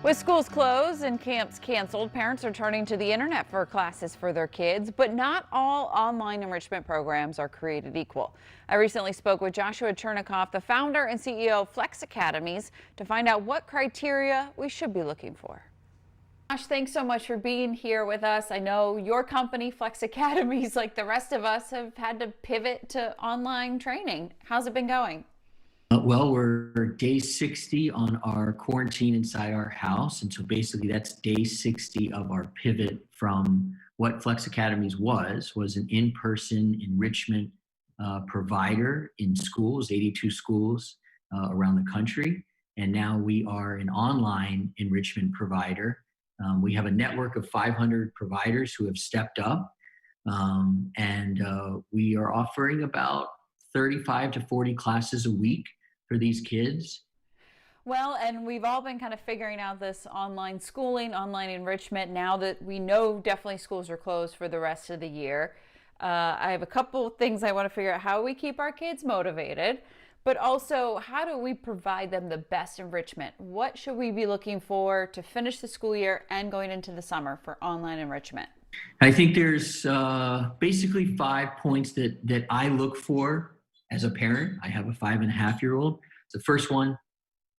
With schools closed and camps canceled, parents are turning to the internet for classes for their kids, but not all online enrichment programs are created equal. I recently spoke with Joshua Chernikoff, the founder and CEO of Flex Academies, to find out what criteria we should be looking for. Josh, thanks so much for being here with us. I know your company, Flex Academies, like the rest of us, have had to pivot to online training. How's it been going? Well, we're day 60 on our quarantine inside our house. And so basically that's day 60 of our pivot from what Flex Academies was an in-person enrichment provider in schools, 82 schools around the country. And now we are an online enrichment provider. We have a network of 500 providers who have stepped up. And we are offering about 35 to 40 classes a week for these kids. Well, and we've all been kind of figuring out this online schooling, online enrichment, now that we know definitely schools are closed for the rest of the year. I have a couple things I want to figure out: how we keep our kids motivated, but also how do we provide them the best enrichment? What should we be looking for to finish the school year and going into the summer for online enrichment? I think there's basically 5 points that I look for as a parent. I have a 5.5-year-old. The first one,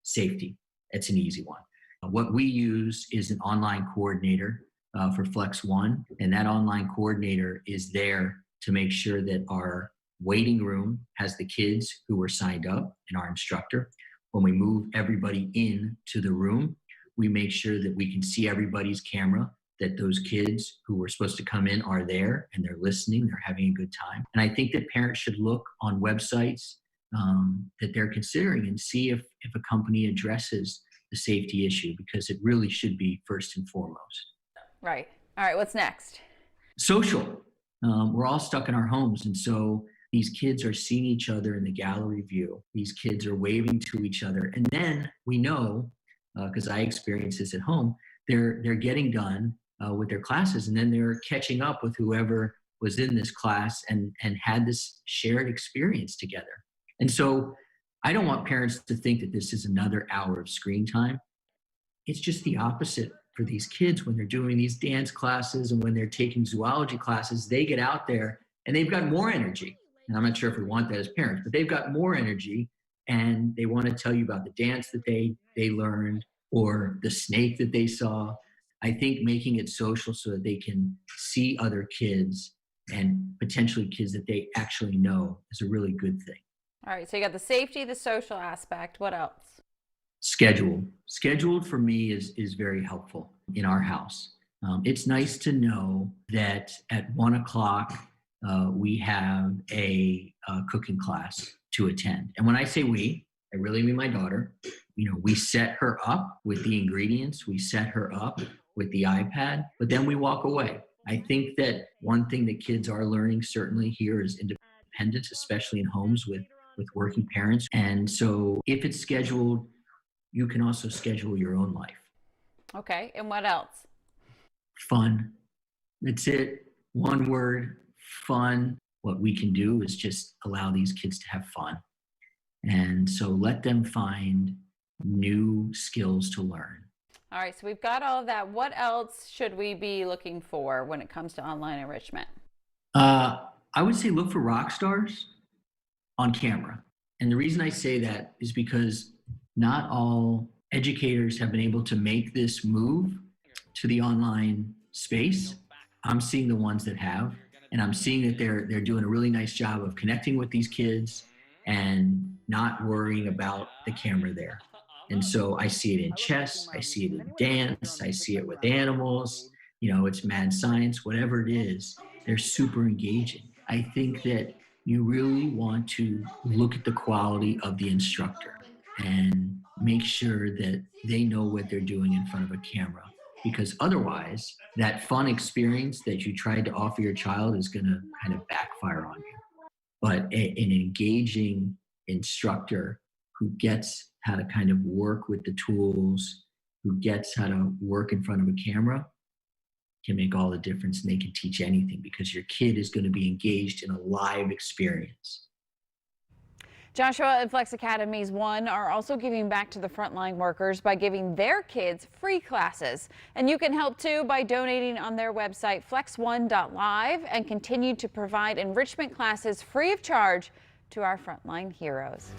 safety. It's an easy one. What we use is an online coordinator for Flex One, and that online coordinator is there to make sure that our waiting room has the kids who are signed up and our instructor. When we move everybody into the room, we make sure that we can see everybody's camera, that those kids who were supposed to come in are there and they're listening, they're having a good time. And I think that parents should look on websites that they're considering and see if a company addresses the safety issue, because it really should be first and foremost. Right. All right, what's next? Social. We're all stuck in our homes, and so these kids are seeing each other in the gallery view. These kids are waving to each other. And then we know, because I experience this at home, they're getting done with their classes, and then they're catching up with whoever was in this class and had this shared experience together. And so I don't want parents to think that this is another hour of screen time. It's just the opposite for these kids. When they're doing these dance classes and when they're taking zoology classes, they get out there and they've got more energy. And I'm not sure if we want that as parents, but they've got more energy, and they want to tell you about the dance that they learned or the snake that they saw. I think making it social so that they can see other kids and potentially kids that they actually know is a really good thing. All right, so you got the safety, the social aspect. What else? Scheduled for me is very helpful in our house. It's nice to know that at 1:00 we have a cooking class to attend. And when I say we, I really mean my daughter. We set her up with the ingredients, we set her up with the iPad, but then we walk away. I think that one thing that kids are learning certainly here is independence, especially in homes with working parents. And so if it's scheduled, you can also schedule your own life. Okay, and what else? Fun. That's it. One word, fun. What we can do is just allow these kids to have fun. And so let them find new skills to learn. All right, so we've got all of that. What else should we be looking for when it comes to online enrichment? I would say look for rock stars on camera. And the reason I say that is because not all educators have been able to make this move to the online space. I'm seeing the ones that have, and I'm seeing that they're doing a really nice job of connecting with these kids and not worrying about the camera there. And so I see it in chess, I see it in dance, I see it with animals, it's mad science, whatever it is, they're super engaging. I think that you really want to look at the quality of the instructor and make sure that they know what they're doing in front of a camera, because otherwise that fun experience that you tried to offer your child is going to kind of backfire on you. But an engaging instructor who gets how to kind of work with the tools, who gets how to work in front of a camera, can make all the difference, and they can teach anything because your kid is going to be engaged in a live experience. Joshua and Flex Academies 1 are also giving back to the frontline workers by giving their kids free classes. And you can help too by donating on their website flex1.live and continue to provide enrichment classes free of charge to our frontline heroes.